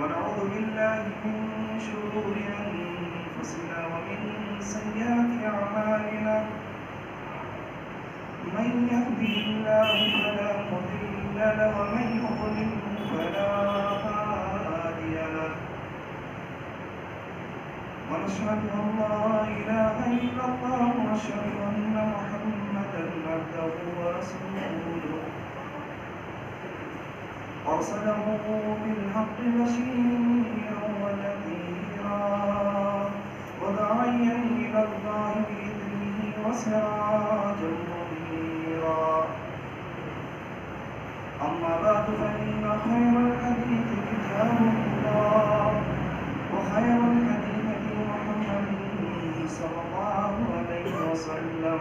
ونعوذ بالله من شرور أنفسنا ومن سيئات أعمالنا من يهده الله فلا مضل له ومن يضلل فلا هادي له ونشهد أن لا إله إلا الله ونشهد أن محمدا عبده ورسوله أرسله بالحق بشيرا ونذيرا وداعيا إلى الله بإذنه وسراجا منيرا أما بعد فإن خير الحديث كتاب الله وخير الهدي هدي محمد صلى الله عليه وسلم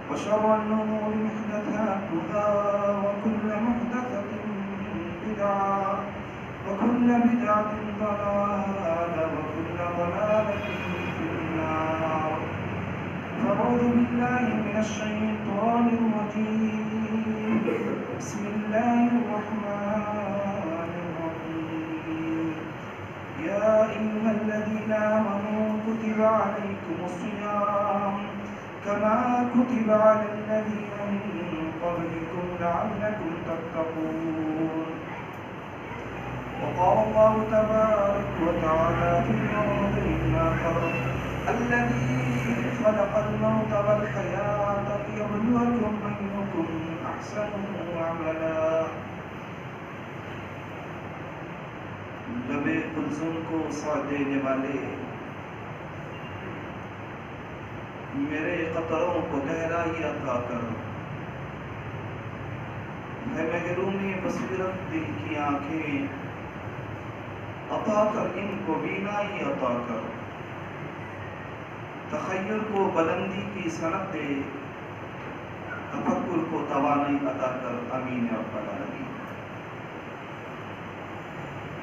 وشر الأمور محدثاتها وكل محدثة بدعة وكل بدعة ضلالة وكل ضلالة في النار فأعوذ بالله من الشيطان الرجيم بسم الله الرحمن الرحيم يا أيها الذين آمنوا كتب عليكم الصيام كما كتب على الذين من قبلكم لعلكم تتقون وقال الله تبارك وتعالى في موضع آخر الذي خلق الموت والحياة ليبلوكم أيكم أحسن عملا لب قلزم کو ساتھ دینے والے میرے قطروں کو گہرائی عطا کر میں محرومی بصیرت دل کی آنکھیں عطا کر ان کو بینائی عطا کر تخیل کو بلندی کی سنت دے تفکر کو توانائی عطا کر آمین یا رب العالمین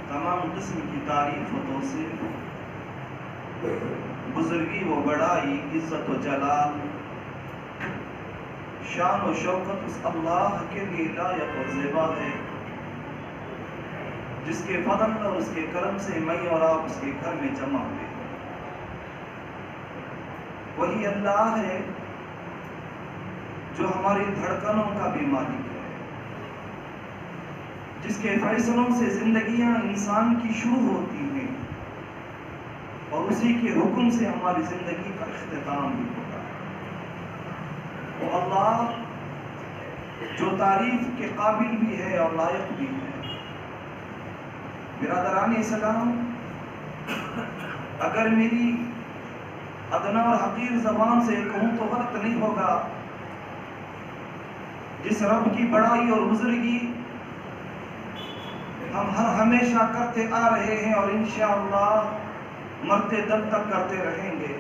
تمام قسم کی تعریف و توصیف بزرگی و بڑائی عزت و جلال شان و شوکت اس اللہ کے لیے لائق اور زیبا ہے جس کے فضل اور اس کے کرم سے میں اور آپ اس کے گھر میں جمع ہوئے وہی اللہ ہے جو ہماری دھڑکنوں کا بھی مالک ہے جس کے فیصلوں سے زندگیاں انسان کی شروع ہوتی ہیں اور اسی کے حکم سے ہماری زندگی کا اختتام بھی ہوتا ہے وہ اللہ جو تعریف کے قابل بھی ہے اور لائق بھی ہے برادران اسلام اگر میری ادنا اور حقیر زبان سے کہوں تو غلط نہیں ہوگا جس رب کی بڑائی اور بزرگی ہم ہمیشہ کرتے آ رہے ہیں اور انشاءاللہ مرتے دم تک کرتے رہیں گے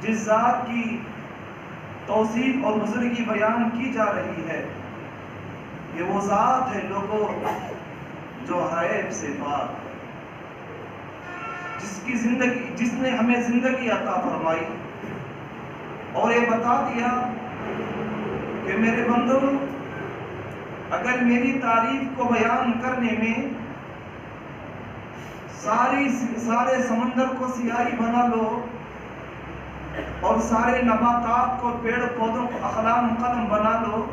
جس ذات کی توصیف اور بزرگی بیان کی جا رہی ہے یہ وہ ذات ہے لوگوں جو عیب سے پاک ہے جس نے ہمیں زندگی عطا فرمائی اور یہ بتا دیا کہ میرے بندو اگر میری تعریف کو بیان کرنے میں سارے سمندر کو سیاہی بنا لو اور سارے نباتات کو پیڑ پودوں کو اقلام قلم بنا لو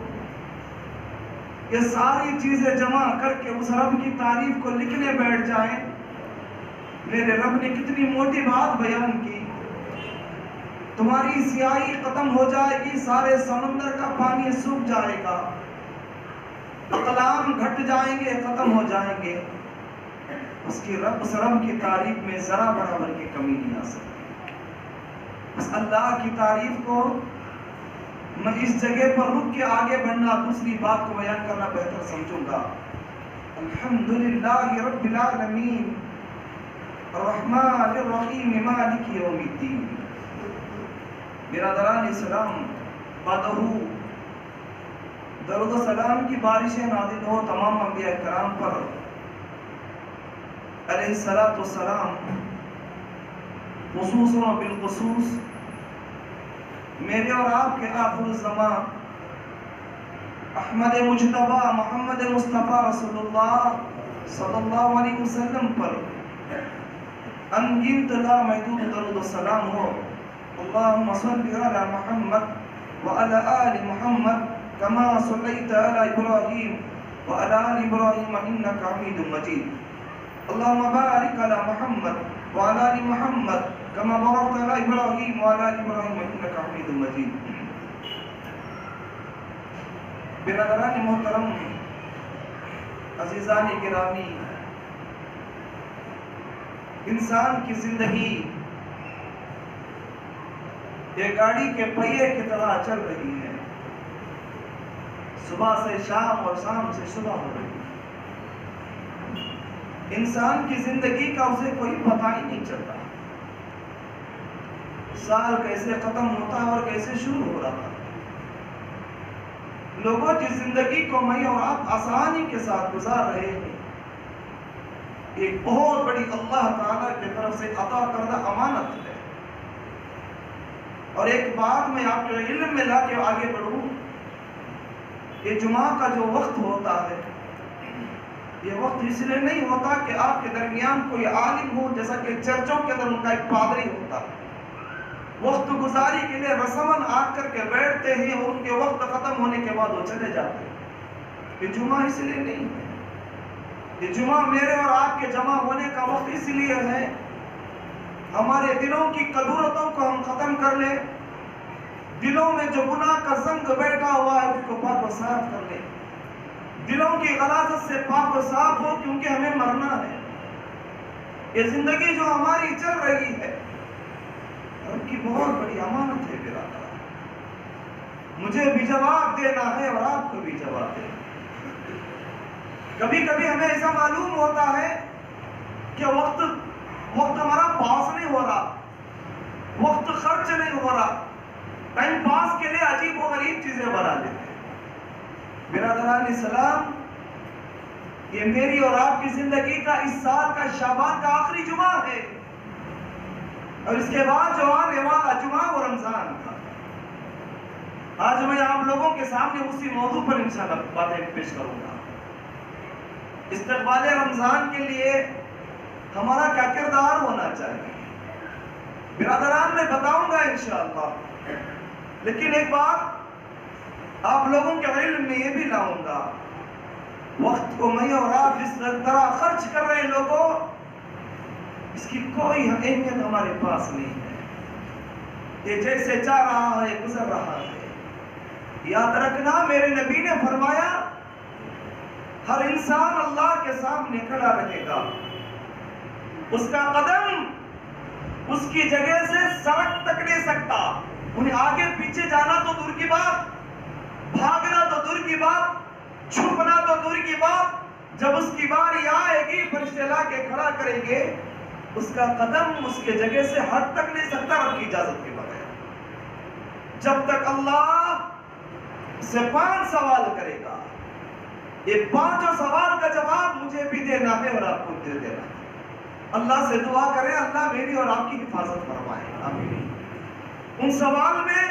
یہ ساری چیزیں جمع کر کے اس رب کی تعریف کو لکھنے بیٹھ جائیں میرے رب نے کتنی موٹی بات بیان کی تمہاری سیاہی ختم ہو جائے گی سارے سمندر کا پانی سوکھ جائے گا اقلام گھٹ جائیں گے ختم ہو جائیں گے اس رب کی تعریف میں ذرا برابر کی کمی نہیں آ سکتی اس اللہ کی تعریف کو میں اس جگہ پر رک کے آگے بڑھنا دوسری بات کو بیان کرنا بہتر سمجھوں گا الحمدللہ رب العالمین الرحمن الرحیم مالک یوم الدین برادران اسلام بعدہ درود و سلام کی بارشیں نازل ہو تمام انبیاء کرام پر علیہ السلام خصوصاً و بالخصوص میرے اور آپ کے آخر الزمان احمد مجتبی محمد مصطفیٰ رسول اللہ صلی اللہ علیہ وسلم پر انگنت لا محدود درود و سلام ہو۔ اللہم صلی علی محمد وعلی آل محمد کما صلیت علی ابراہیم وعلی آل ابراہیم انک حمید مجید۔ اللہم بارک علی محمد وعلی آل محمد کما بارکت علی ابراہیم وعلی آل ابراہیم انک حمید مجید۔ برادران محترم، عزیزان گرامی، انسان کی زندگی ایک گاڑی کے پہیے کی طرح چل رہی ہے، صبح سے شام اور شام سے صبح ہو رہی ہے۔ انسان کی زندگی کا اسے کوئی پتہ ہی نہیں چلتا، سال کیسے ختم ہوتا اور کیسے شروع ہو رہا۔ لوگوں کی زندگی کو میں اور آپ آسانی کے ساتھ گزار رہے ہیں، ایک بہت بڑی اللہ تعالیٰ کی طرف سے عطا کردہ امانت ہے۔ اور ایک بات میں آپ کے علم میں لا کے آگے بڑھوں، یہ جمعہ کا جو وقت ہوتا ہے، یہ وقت اس لیے نہیں ہوتا کہ آپ کے درمیان کوئی عالم ہو، جیسا کہ چرچوں کے اندر ان کا ایک پادری ہوتا ہے، وقت گزاری کے لیے رسماً آ کر کے بیٹھتے ہیں اور ان کے وقت ختم ہونے کے بعد وہ چلے جاتے ہیں۔ یہ جمعہ اس لیے نہیں ہے، یہ جمعہ میرے اور آپ کے جمع ہونے کا وقت اس لیے ہے ہمارے دلوں کی کدورتوں کو ہم ختم کر لیں، دلوں میں جو گناہ کا زنگ بیٹھا ہوا ہے اس کو پاک و صاف کر لیں، دلوں کی غلاظت سے پاک و صاف ہو، کیونکہ ہمیں مرنا ہے۔ یہ زندگی جو ہماری چل رہی ہے ان کی بہت بڑی امانت ہے برادر، مجھے بھی جواب دینا ہے اور آپ کو بھی جواب دینا ہے۔ کبھی کبھی ہمیں ایسا معلوم ہوتا ہے کہ وقت ہمارا پاس نہیں ہو رہا، وقت خرچ نہیں ہو رہا، ٹائم پاس کے لیے عجیب و غریب چیزیں بنا لیتے ہیں۔ برادران اسلام، یہ میری اور آپ کی زندگی کا اس سال کا شعبان کا آخری جمعہ ہے، اور اس کے بعد جو آنے والا جمعہ وہ رمضان کا۔ آج میں آپ لوگوں کے سامنے اسی موضوع پر انشاءاللہ باتیں پیش کروں گا۔ استقبال رمضان کے لیے ہمارا کیا کردار ہونا چاہیے، برادران میں بتاؤں گا انشاءاللہ، لیکن ایک بات آپ لوگوں کے علم میں یہ بھی لاؤں گا، وقت کو میں اور آپ جس طرح خرچ کر رہے ہیں لوگوں، اس کی کوئی اہمیت ہمارے پاس نہیں ہے، یہ جیسے چاہ رہا ہے گزر رہا ہے۔ یاد رکھنا، میرے نبی نے فرمایا ہر انسان اللہ کے سامنے کھڑا رہے گا، اس کا قدم اس کی جگہ سے سڑک تک نہیں سکتا، انہیں آگے پیچھے جانا تو دور کی بات، بھاگنا تو دور کی بات، چھپنا تو دور کی بات، جب اس کی باری آئے گی فرشتے لا کے کھڑا کریں گے، اس کا قدم اس کے جگہ سے ہٹ تک نہیں سکتا رب کی اجازت کے بغیر، جب تک اللہ سے 5 سوال کرے گا۔ یہ 5 سوال کا جواب مجھے بھی دینا ہے اور آپ کو دے دینا ہے۔ اللہ سے دعا کریں اللہ میری اور آپ کی حفاظت فرمائے، آمین۔ ان سوال میں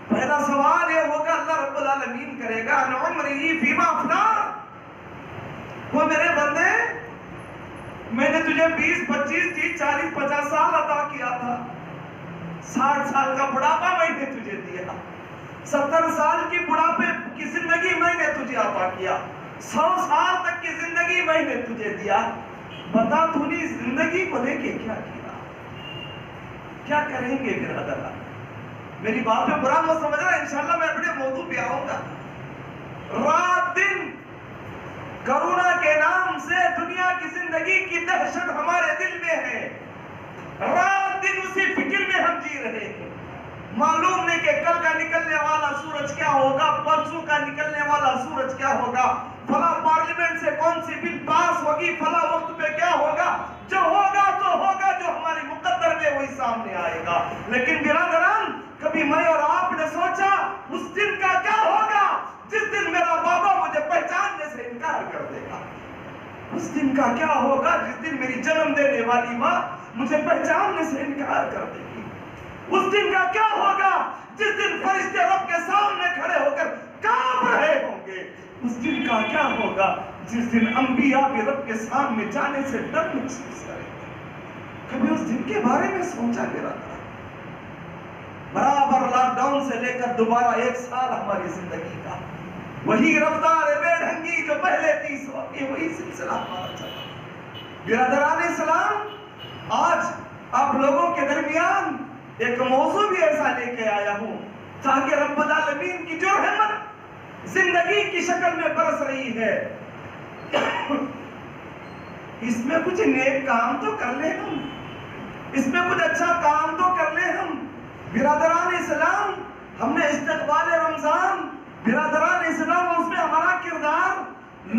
پہلا سوال یہ ہوگا، اللہ رب العالمین کرے گا ان عمری فیما افنا، وہ میرے بندے میں نے تجھے 20 25 30 40 50 سال عطا کیا تھا، 60 سال کا بڑھاپا میں نے تجھے دیا، 70 سال کی بڑھاپے کی زندگی میں نے تجھے عطا کیا، 100 سال تک کی زندگی میں نے تجھے دیا، بتا تو نے زندگی کو لے کے کیا کیا، کیا کریں گے برادر؟ میری بات پہ برا مت سمجھ رہا، انشاءاللہ میں اپنے موضوع پہ آؤں گا۔ رات دن کرونا کے نام سے دنیا کی زندگی کی دہشت ہمارے دل میں ہے، رات دن اسی فکر میں ہم جی رہے ہیں، معلوم نہیں کہ کل کا نکلنے والا سورج کیا ہوگا، پرسوں کا نکلنے والا سورج کیا ہوگا، فلاں پارلیمنٹ سے کون سی بل پاس ہوگی، فلاں وقت پہ کیا ہوگا، جو ہوگا تو ہوگا، جو ہمارے مقدر میں وہی سامنے آئے گا۔ لیکن برادران، کبھی میں اور آپ نے سوچا اس دن کا کیا ہوگا جس دن میرا بابا مجھے پہچاننے سے انکار کر دے گا؟ اس دن کا کیا ہوگا جس دن میری جنم دینے والی ماں مجھے پہچاننے سے انکار کر دے گی؟ اس دن کا کیا ہوگا جس دن فرشتے رب کے سامنے کھڑے ہو کر کانپ رہے ہوں گے؟ اس دن کا کیا ہوگا جس دن انبیاء بھی رب کے سامنے جانے سے ڈر محسوس کریں گے. کبھی اس دن کے بارے میں سوچا میرا تھا؟ برابر لاک ڈاؤن سے لے کر دوبارہ 1 سال ہماری زندگی کا وہی رفتار بے ڈھنگی جو پہلے 30 وقت وہی سلسلہ ہمارا چلا. برادران اسلام، آج آپ لوگوں کے درمیان ایک موضوع بھی ایسا لے کے آیا ہوں تاکہ رب العالمین کی جو رحمت زندگی کی شکل میں برس رہی ہے اس میں کچھ نیک کام تو کر لیں ہم، اس میں کچھ اچھا کام تو کر لیں ہم. برادران اسلام، ہم نے استقبال رمضان، برادران اسلام، اس میں ہمارا کردار،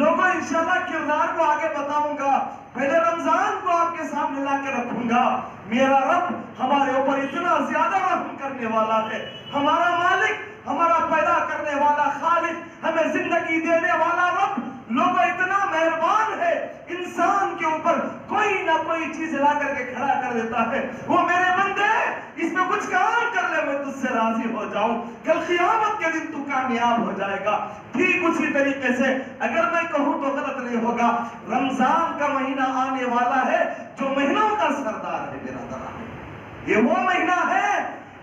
لوگوں انشاءاللہ کردار کو آگے بتاؤں گا. پہلے رمضان کو آپ کے سامنے لا کے رکھوں گا. میرا رب ہمارے اوپر اتنا زیادہ رحم کرنے والا ہے، ہمارا مالک، ہمارا پیدا کرنے والا خالق، ہمیں زندگی دینے والا رب لوگوں اتنا مہربان ہے، انسان کے اوپر کوئی نہ کوئی چیز لا کر کے کھڑا کر دیتا ہے. وہ میرے بندے اس میں کچھ کام کر لے، میں تجھ سے راضی ہو جاؤں، کل قیامت کے دن تو کامیاب ہو جائے گا. ٹھیک اسی طریقے سے اگر میں کہوں تو غلط نہیں ہوگا، رمضان کا مہینہ آنے والا ہے جو مہینوں کا سردار ہے. برادران، یہ وہ مہینہ ہے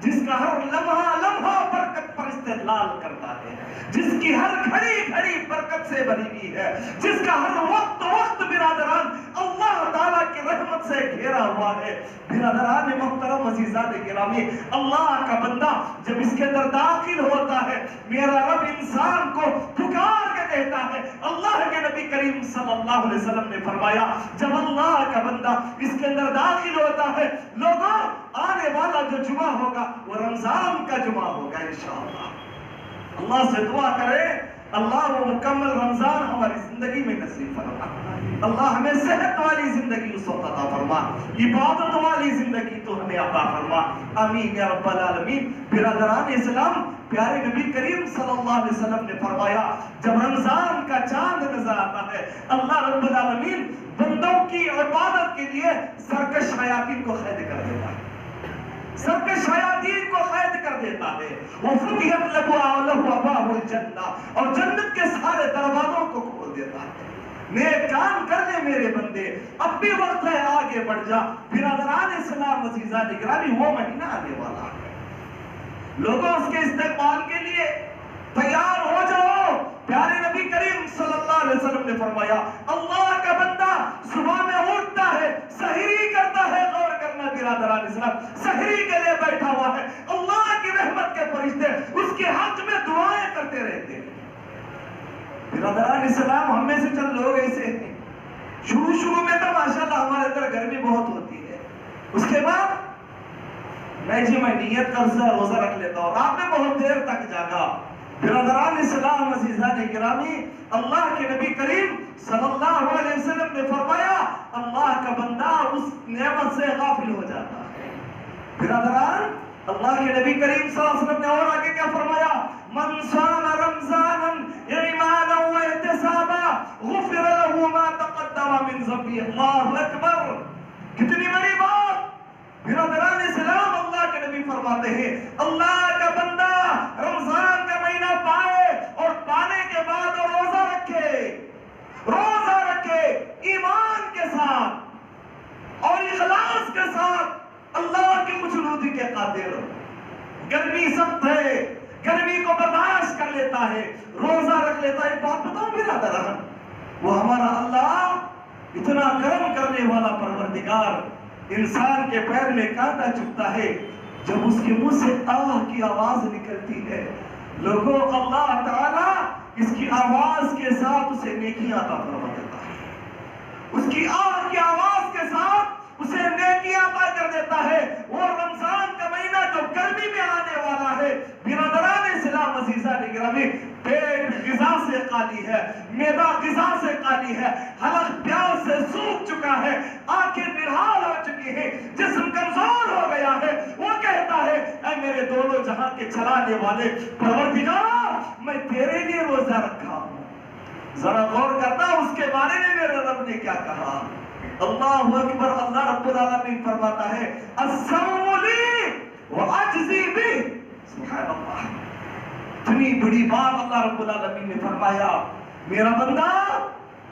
جس کا ہر لمحہ لمحہ برکت پر استدلال کرتا ہے، جس کی ہر گھڑی گھڑی برکت سے بھری ہوئی ہے، جس کا ہر وقت وقت برادران اللہ تعالیٰ کی رحمت سے گھیرا ہوا ہے. برادران محترم عزیزان گرامی، اللہ کا بندہ جب اس کے اندر داخل ہوتا ہے، میرا رب انسان کو پکار کے کہتا ہے. اللہ کے نبی کریم صلی اللہ علیہ وسلم نے فرمایا جب اللہ کا بندہ اس کے اندر داخل ہوتا ہے، لوگوں آنے والا جو جمعہ ہوگا وہ رمضان کا جمعہ ہوگا انشاءاللہ. اللہ سے دعا کرے اللہ وہ مکمل رمضان ہماری زندگی میں نصیب فرما. اللہ ہمیں صحت والی زندگی اس وقت عطا فرما، عبادت والی زندگی تو ہمیں عطا فرما. آمین یا رب العالمین. برادران اسلام، پیارے نبی کریم صلی اللہ علیہ وسلم نے فرمایا جب رمضان کا چاند نظر آتا ہے، اللہ رب العالمین بندوں کی عبادت کے لیے سرکش شیاطین کو قید کر دیتا ہے، سرکش شیاطین کو قید کر دیتا ہے. وَفُتِحَتْ لَهُ أَبْوَابُ الْجَنَّةِ، اور جنت کے سارے دروازوں کو کھول دیتا ہے. نیک کام کر لے میرے بندے، اب بھی وقت ہے آگے بڑھ جا. برادران اسلام عزیزان گرامی، وہ مہینہ آنے والا ہے، لوگوں اس کے استقبال کے لیے تیار ہو جاؤ. پیارے نبی کریم صلی اللہ علیہ وسلم نے فرمایا اللہ کا بندہ صبح میں اٹھتا ہے، سحری کرتا ہے. غور کرنا برادران اسلام، سحری کے لیے بیٹھا ہوا ہے، اللہ کی رحمت کے فرشتے اس کے حق میں دعائیں کرتے رہتے ہیں. برادران اسلام، ہم میں سے چند لوگ ایسے ہیں شروع میں تو ماشاءاللہ ہمارے اندر گرمی بہت ہوتی ہے، اس کے بعد میں نیت کر سے روزہ رکھ لیتا ہوں، رات میں بہت دیر تک جاگا. برادران اسلام عزیزان گرامی، اللہ کے نبی کریم صلی اللہ علیہ وسلم نے فرمایا اللہ کا بندہ اس نعمت سے غافل ہو جاتا ہے. برادران، اللہ کے نبی کریم صلی اللہ علیہ وسلم نے اور آگے کیا فرمایا؟ من صام رمضانا ایمانا واحتسابا غفر له ما تقدم من ذنبه. اللہ اکبر، کتنی بڑی بات. برادران اسلام، اللہ کے نبی فرماتے ہیں اللہ کا بندہ رمضان کا مہینہ پائے اور پانے کے بعد روزہ رکھے ایمان کے ساتھ اور اخلاص کے ساتھ، اللہ کی مجنودی کے قادر. گرمی سخت ہے، گرمی کو برداشت کر لیتا ہے، روزہ رکھ لیتا ہے. بات بتاؤ برادران، وہ ہمارا اللہ اتنا کرم کرنے والا پروردگار انسان کے پیر میں کانٹا چبھتا ہے جب اس کے منہ سے آہ کی آواز نکلتی ہے. لوگوں، اللہ تعالیٰ اس کی آواز کے ساتھ اسے نیکیاں عطا فرما دیتا ہے، اس کی آہ کی آواز کے ساتھ اسے نیکیاں عطا کر دیتا ہے. وہ رمضان کا مہینہ جو گرمی میں آنے والا ہے، برادران اسلام عزیزان گرامی، پیٹ غذا سے خالی ہے، معدہ غذا سے خالی ہے، حلق پیاس سے سوکھ چکا ہے، آنکھیں نرحال ہو چکی ہیں، جسم کمزور ہو گیا ہے. وہ کہتا ہے اے میرے دونوں جہاں کے چلانے والے پروردگار، میں تیرے لیے روزہ رکھا ہوں. ذرا غور کرنا اس کے بارے میں میرے رب نے کیا کہا. اللہ اکبر. اللہ رب العالمین فرماتا ہے الصوم لی واجزی بہ. سبحان اللہ، اتنی بڑی بات اللہ رب العالمین نے فرمایا. میرا بندہ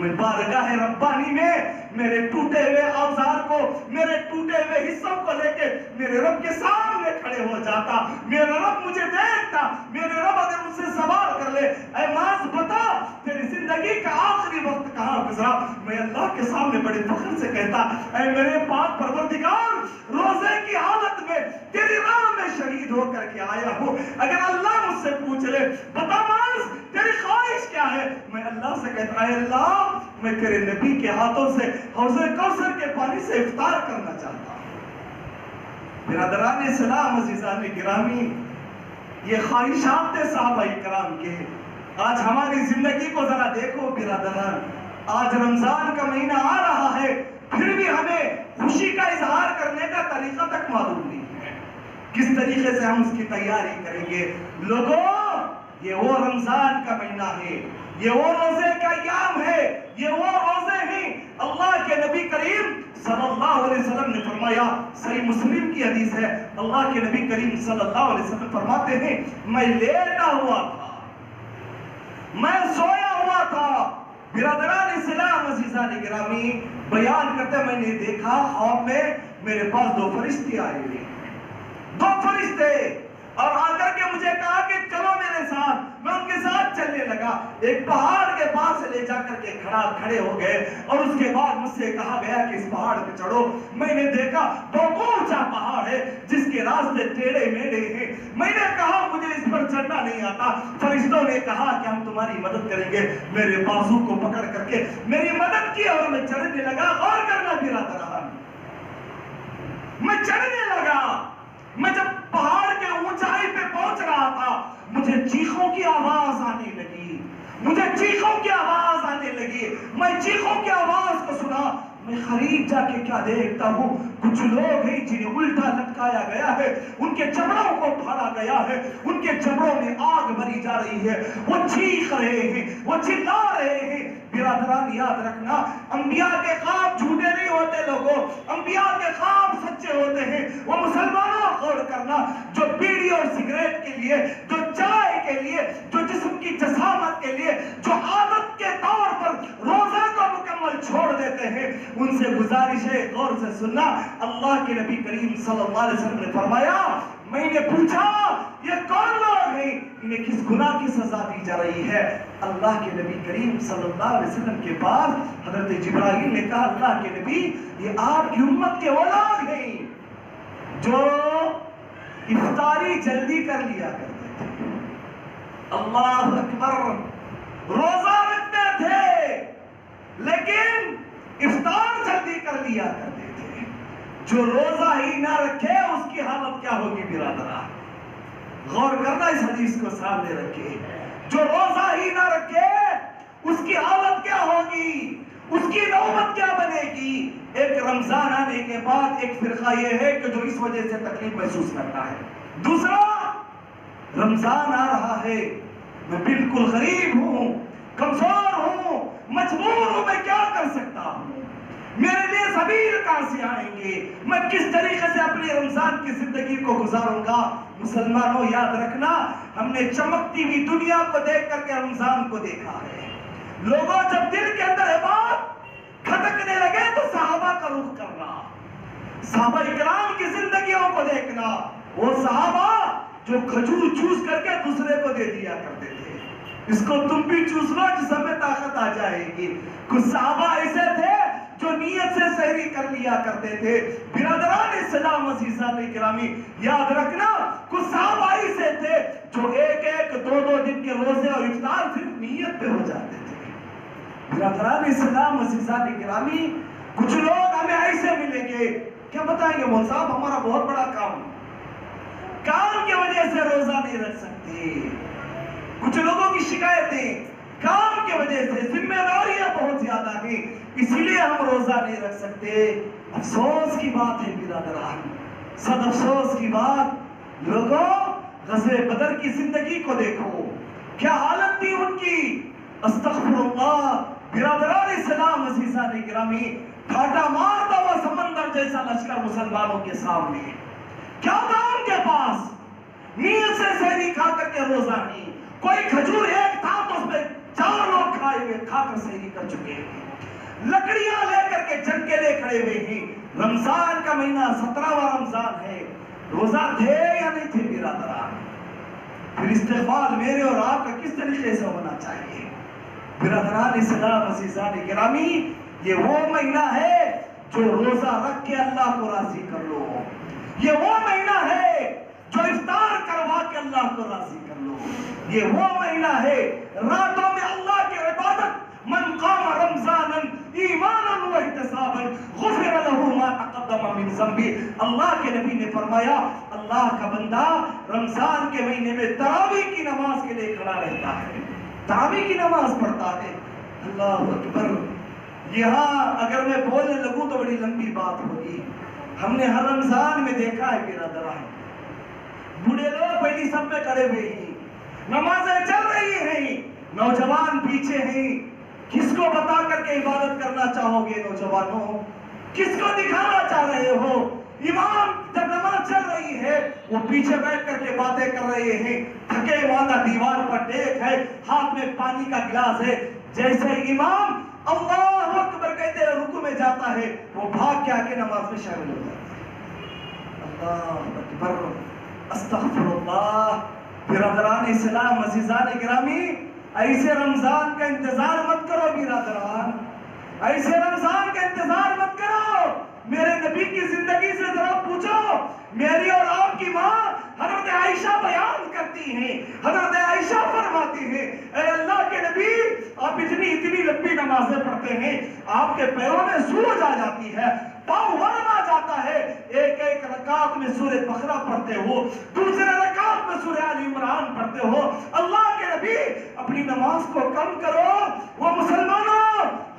میں بارگاہ ربانی میں میرے ٹوٹے ہوئے اوزار کو، میرے ٹوٹے ہوئے حصوں کو لے کے میرے رب کے سامنے کھڑے ہو جاتا. میرا رب مجھے دیکھتا. میرے رب اگر مجھ سے سوال کر لے اے معاذ بتا تیری زندگی کا آخری وقت کہاں گزرا، میں اللہ کے سامنے بڑے فخر سے کہتا اے میرے پاک پروردگار روزے کی حالت میں تیری راہ میں شہید ہو کر کے آیا ہوں. اگر اللہ مجھ سے پوچھ لے بتا معاذ تیری خواہش کیا ہے، میں اللہ سے کہتا اے اللہ میں تیرے نبی کے ہاتھوں سے حوض کوثر کے پانی سے افطار کرنا چاہتا ہوں. برادران اسلام عزیزان گرامی، یہ خواہشات تھے صحابہ کرام کے. آج ہماری زندگی کو ذرا دیکھو برادران، آج رمضان کا مہینہ آ رہا ہے پھر بھی ہمیں خوشی کا اظہار کرنے کا طریقہ تک معلوم نہیں ہے. کس طریقے سے ہم اس کی تیاری کریں گے؟ لوگوں، یہ وہ رمضان کا مہینہ ہے، یہ وہ روزے کا ایام ہے، یہ وہ روزے ہیں. اللہ کے نبی کریم صلی اللہ علیہ وسلم نے فرمایا، صحیح مسلم کی حدیث ہے، اللہ کے نبی کریم صلی اللہ علیہ وسلم فرماتے ہیں میں لیٹا ہوا تھا، میں سویا ہوا تھا. برادران اسلام عزیزان گرامی، بیان کرتے میں نے دیکھا خواب میں میرے پاس دو فرشتے آئے ہوئے، دو فرشتے، اور آ کر کے مجھے کہا کہ چلو میرے ساتھ. میں ان کے ساتھ چلنے لگا. ایک پہاڑ کے پاس لے جا کر کے کھڑے ہو گئے اور اس کے بعد مجھ سے کہا گیا کہ اس پہاڑ پہ چڑھو. میں نے دیکھا بہت اونچا پہاڑ ہے جس کے راستے ٹیڑھے میڑھے ہیں. میں نے کہا مجھے اس پر چڑھنا نہیں آتا. فرشتوں نے کہا کہ ہم تمہاری مدد کریں گے. میرے بازو کو پکڑ کر کے میری مدد کی اور میں چڑھنے لگا. غور کرنا برادران، میں چڑھنے لگا. میں جب پہاڑ کے اونچائی پہ پہنچ رہا تھا مجھے چیخوں کی آواز آنے لگی، مجھے چیخوں کی آواز آنے لگی. میں چیخوں کی آواز کو سنا. میں قریب جا کے کیا دیکھتا ہوں، کچھ لوگ ہیں جنہیں الٹا لٹکایا گیا ہے، ان کے چمڑوں کو پھاڑا گیا ہے، ان کے چمڑوں میں آگ بھری جا رہی ہے. وہ چیخ رہے ہیں، وہ چلا رہے ہیں. برادران یاد رکھنا، انبیاء کے خواب جھوٹے نہیں ہوتے لوگوں، انبیاء کے خواب سچے ہوتے ہیں. وہ مسلمانوں غور کرنا، جو بیڑی اور سگریٹ کے لیے، جو چائے کے لیے، جو جسم کی جسامت کے لیے، جو عادت کے طور پر روزہ کو مکمل چھوڑ دیتے ہیں، ان سے گزارش ہے غور سے سننا. اللہ کے نبی کریم صلی اللہ علیہ وسلم نے فرمایا، میں نے پوچھا یہ کون لوگ ہیں، انہیں کس گناہ کی سزا دی جا رہی ہے؟ اللہ کے نبی کریم صلی اللہ علیہ وسلم کے پاس حضرت جبرائیل نے کہا اللہ کے نبی یہ آپ کی امت کے وہ لوگ ہیں جو افطاری جلدی کر لیا کرتے تھے. اللہ اکبر، روزہ رکھتے تھے لیکن افطار جلدی کر لیا کرتے تھے. جو روزہ ہی نہ رکھے اس کی حالت کیا ہوگی برادران؟ غور کرنا اس حدیث کو سامنے رکھے. جو روزہ ہی نہ رکھے اس کی حالت کیا ہوگی، اس کی نوبت کیا بنے گی. ایک رمضان آنے کے بعد ایک فرقہ یہ ہے کہ جو اس وجہ سے تکلیف محسوس کرتا ہے. دوسرا، رمضان آ رہا ہے، میں بالکل غریب ہوں، کمزور ہوں، مجبور ہوں، میں کیا کر سکتا ہوں، میرے لیے سبیل کہاں سے آئیں گے، میں کس طریقے سے اپنی رمضان کی زندگی کو گزاروں گا. مسلمانوں یاد رکھنا، ہم نے چمکتی ہوئی دنیا کو دیکھ کر کے رمضان کو دیکھا ہے. لوگوں جب دل کے اندر یہ بات کھٹکنے لگے تو صحابہ کا رخ کرنا، صحابہ اکرام کی زندگیوں کو دیکھنا. وہ صحابہ جو کھجور چوس کر کے دوسرے کو دے دیا کرتے تھے، اس کو تم بھی چوس لو جس میں طاقت آ جائے گی. کچھ صحابہ ایسے تھے جو نیت سے سحری کر لیا کرتے تھے. برادران اسلام عزیزان گرامی یاد رکھنا، کچھ صحابہ ایسے تھے جو ایک ایک دو دو دن کے روزے اور افطار صرف نیت پہ ہو جاتے تھے. برادران اسلام عزیزان گرامی کچھ لوگ ہمیں ایسے ملیں گے، کیا بتائیں گے مول صاحب ہمارا بہت بڑا کام کی وجہ سے روزہ نہیں رکھ سکتے. کچھ لوگوں کی شکایتیں کام کی وجہ سے، ذمہ داریاں بہت زیادہ ہیں، اسی لیے ہم روزہ نہیں رکھ سکتے. افسوس کی بات ہے برادران، صد افسوس کی بات. لوگوں غزوہ بدر کی زندگی کو دیکھو، کیا حالت تھی ان کی. استغفر اللہ. برادران اسلام عزیزان گرامی پھاٹا مارتا ہوا سمندر جیسا لشکر مسلمانوں کے سامنے. کیا تھا ان کے پاس؟ نیت سے سحری کھا کر کے روزہ نہیں. کوئی کھجور ایک تھا تو اس میں 4 لوگ کھا کر سحری کر چکے ہیں، لکڑیاں لے کر کے جنگ کے لیے کھڑے ہوئے ہیں۔ رمضان کا مہینہ 17واں رمضان ہے، روزہ تھے یا نہیں تھے برادران؟ پھر استقبال میرے اور آپ کا کس طریقے سے ہونا چاہیے؟ برادران اسلام عزیزان گرامی، یہ وہ مہینہ ہے جو روزہ رکھ کے اللہ کو راضی کر لو، یہ وہ مہینہ ہے جو افطار کروا کے اللہ کو راضی کر لو، یہ وہ مہینہ ہے راتوں میں اللہ کی عبادت، من قام رمضانا ایمانا واحتسابا غفر له ما تقدم من ذنبه۔ اللہ کے نبی نے فرمایا اللہ کا بندہ رمضان کے مہینے میں تراویح کی نماز کے لیے کھڑا رہتا ہے، تراویح کی نماز پڑھتا ہے۔ اللہ اکبر! یہاں اگر میں بولنے لگوں تو بڑی لمبی بات ہوگی۔ ہم نے ہر رمضان میں دیکھا ہے برادران، بوڑھے لوگ پہلی صف میں کھڑے ہوئے ہیں، نمازیں چل رہی ہیں، نوجوان پیچھے ہیں۔ کس کو بتا کر کے عبادت کرنا چاہو گے نوجوانوں؟ کس کو دکھانا چاہ رہے ہو؟ امام جب نماز چل رہی ہے وہ پیچھے بیٹھ کر کے باتیں کر رہے ہیں، تھکے ماندہ دیوار پر ٹیک ہے، ہاتھ میں پانی کا گلاس ہے۔ جیسے امام اللہ اکبر کہتے ہیں رکوع میں جاتا ہے، وہ بھاگ کے آ کے نماز میں شامل ہو جاتا ہے۔ اللہ اکبر! استغفر اللہ! برادران اسلام عزیزان گرامی، ایسے رمضان کا انتظار مت کرو برادران، ایسے رمضان کا انتظار مت کرو۔ میرے نبی کی زندگی سے ذرا پوچھو، میری اور آپ کی ماں حضرت عائشہ بیان کرتی ہیں، حضرت عائشہ فرماتی ہیں اے اللہ کے نبی آپ اتنی لمبی نمازیں پڑھتے ہیں، آپ کے پیروں میں سوج آ جاتی ہے، پاؤں ورم آ جاتا ہے، ایک رکعت میں سورہ بقرہ پڑھتے ہو، دوسرے رکعت میں سورہ آل عمران پڑھتے ہو۔ اللہ کے نبی اپنی نماز کو کم کرو۔ وہ مسلمانوں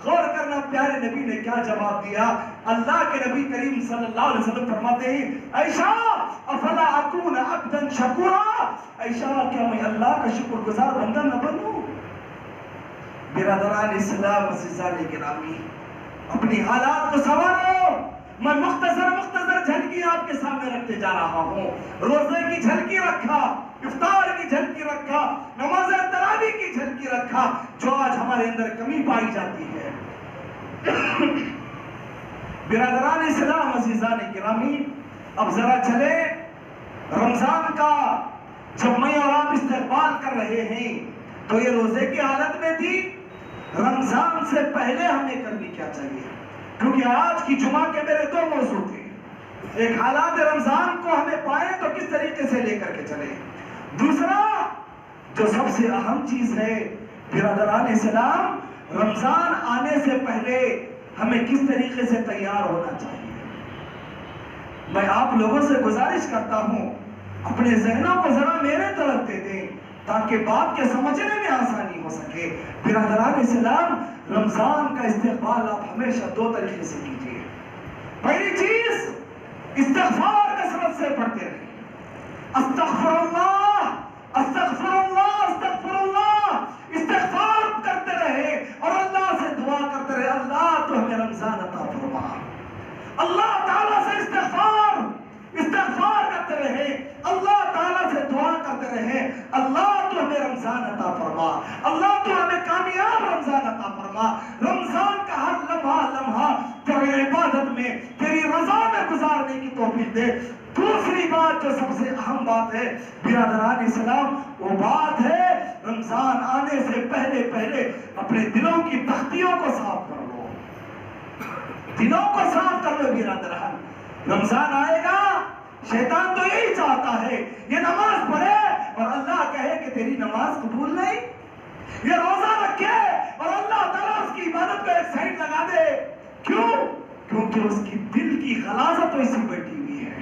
غور کرنا، پیارے نبی نے کیا جواب دیا؟ اللہ کے نبی کریم صلی اللہ علیہ وسلم فرماتے ہیں عائشہ افلا اکون عبدا شکورا، عائشہ کیا میں اللہ کا شکر گزار بندہ نہ بنوں؟ برادران اسلام عزیزان گرامی، اپنی حالات کو سنوارو۔ میں مختصر جھلکی آپ کے سامنے رکھتے جا رہا ہوں۔ روزے کی جھلکی رکھا، افطار کی جھلکی رکھا، نماز تراویح کی جھلکی رکھا، جو آج ہمارے اندر کمی پائی جاتی ہے۔ برادران اسلام عزیزان گرامی، اب ذرا چلے رمضان کا جب میں اور آپ استقبال کر رہے ہیں تو یہ روزے کی حالت میں تھی، رمضان سے پہلے ہمیں کرنی کیا چاہیے؟ کیونکہ آج کی جمعہ کے میرے 2 موضوع تھے، ایک حالات رمضان کو ہمیں پائے تو کس طریقے سے لے کر کے چلے، دوسرا جو سب سے اہم چیز ہے برادران اسلام، رمضان آنے سے پہلے ہمیں کس طریقے سے تیار ہونا چاہیے۔ میں آپ لوگوں سے گزارش کرتا ہوں اپنے ذہنوں کو ذرا میرے طرف دے دیں تاکہ بات کے سمجھنے میں آسانی ہو سکے۔ برادران اسلام، رمضان کا استقبال آپ ہمیشہ 2 طریقے سے کیجیے۔ پہلی چیز، استغفار کثرت سے پڑھتے رہیں، استغفر اللہ استغفر اللہ استغفر اللہ، استغفار کرتے رہے اور اللہ سے دعا کرتے رہے اللہ تو ہمیں رمضان عطا فرما۔ اللہ تعالیٰ سے استغفار کرتے رہے، اللہ تعالیٰ سے دعا کرتے رہے اللہ تو ہمیں رمضان عطا فرما، اللہ تو ہمیں کامیاب رمضان عطا فرما، رمضان کا ہر لمحہ تیری عبادت میں تیری رضا میں گزارنے کی توفیق دے۔ دوسری بات جو سب سے اہم بات ہے برادران اسلام، وہ بات ہے رمضان آنے سے پہلے اپنے دلوں کی تختیوں کو صاف کر لو، دلوں کو صاف کر لو برادران۔ رمضان آئے گا، شیطان تو یہی چاہتا ہے یہ نماز پڑھے اور اللہ کہے کہ تیری نماز قبول نہیں، یہ روزہ رکھے اور اللہ تعالیٰ اس کی عبادت کو ایک سائڈ لگا دے۔ کیوں؟ کیونکہ اس کی دل کی غلاظت تو اسی بیٹھی ہوئی ہے،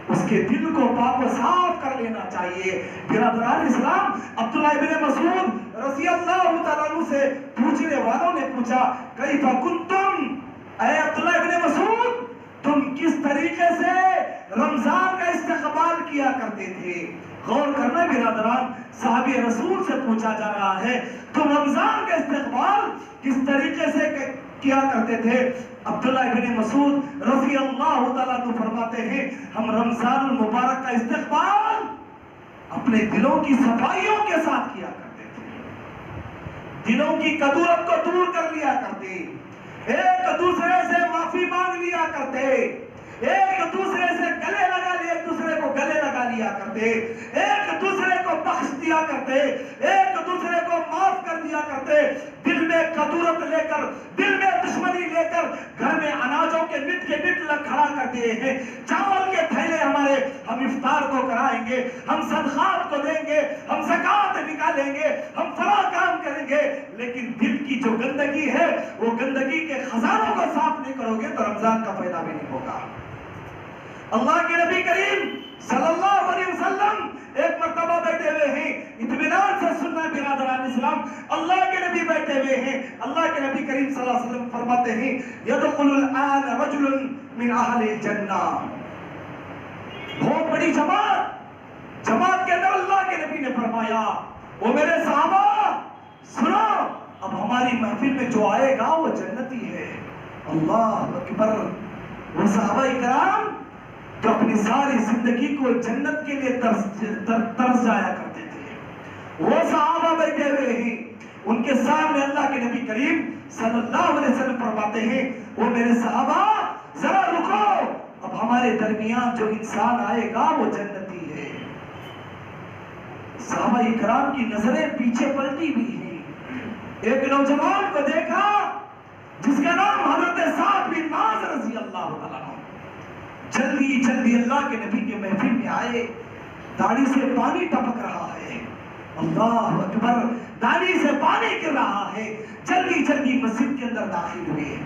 اس کے دل کو پاک و صاف کر لینا چاہیے۔ برادران اسلام، عبداللہ ابن مسعود رضی اللہ تعالیٰ عنہ سے پوچھنے والوں نے پوچھا کیف کنتم، اے عبداللہ ابن مسعود تم کس طریقے سے رمضان کا استقبال کیا کرتے تھے؟ غور کرنا برادران، صحابی رسول سے پوچھا جا رہا ہے تم رمضان کا استقبال کس طریقے سے کیا کرتے تھے؟ عبداللہ ابن مسعود رضی اللہ تعالیٰ عنہ فرماتے ہیں ہم رمضان المبارک کا استقبال اپنے دلوں کی صفائیوں کے ساتھ کیا کرتے تھے، دلوں کی کدورت کو دور کر لیا کرتے، ایک دوسرے سے معافی مانگ لیا کرتے، ایک دوسرے سے گلے لگا لیا، ایک دوسرے کو گلے لگا لیا کرتے، ایک دوسرے کو بخش دیا کرتے، ایک دوسرے کو معاف کر دیا کرتے۔ دل میں کدورت لے کر، دل میں دشمنی لے کر گھر میں اناجوں کے نٹ کھڑا کر دیے ہیں۔ چاول کے تھیلے ہمارے، ہم افطار کو کرائیں گے، ہم صدقات کو دیں گے، ہم زکات نکالیں گے، ہم فلاں کام کریں گے، لیکن دل کی جو گندگی ہے وہ گندگی کے خزانوں کو صاف نہیں کرو گے تو رمضان کا فائدہ بھی نہیں ہوگا۔ اللہ کے نبی کریم صلی اللہ علیہ وسلم ایک مرتبہ بیٹھے ہوئے ہیں، اطمینان سے سننا برادران اسلام، اللہ کے نبی بیٹھے ہوئے ہیں، اللہ کے نبی کریم صلی اللہ علیہ وسلم فرماتے ہیں یدخل الآن رجل من اہل الجنہ، بہت بڑی جماعت کے اندر اللہ کے نبی نے فرمایا وہ میرے صحابہ سنو، اب ہماری محفل میں جو آئے گا وہ جنتی ہے۔ اللہ اکبر۔ وہ صحابہ اکرام جو اپنی ساری زندگی کو جنت کے لیے ترس جایا کرتے تھے، وہ صحابہ بیٹھے ہوئے ہیں، ان کے سامنے اللہ کے نبی کریم صلی اللہ علیہ وسلم فرماتے ہیں وہ میرے صحابہ ذرا رکو، اب ہمارے درمیان جو انسان آئے گا وہ جنتی ہے۔ صحابہ اکرام کی نظریں پیچھے پلٹی ہوئی ہیں، ایک نوجوان کو دیکھا جس کا نام حضرت سعد بن معاذ رضی اللہ عنہ، جلدی اللہ کے نبی کے محفل میں آئے، داڑھی سے پانی ٹپک رہا ہے، اللہ اکبر، داڑھی سے پانی گر رہا ہے، جلدی مسجد کے اندر داخل ہوئے،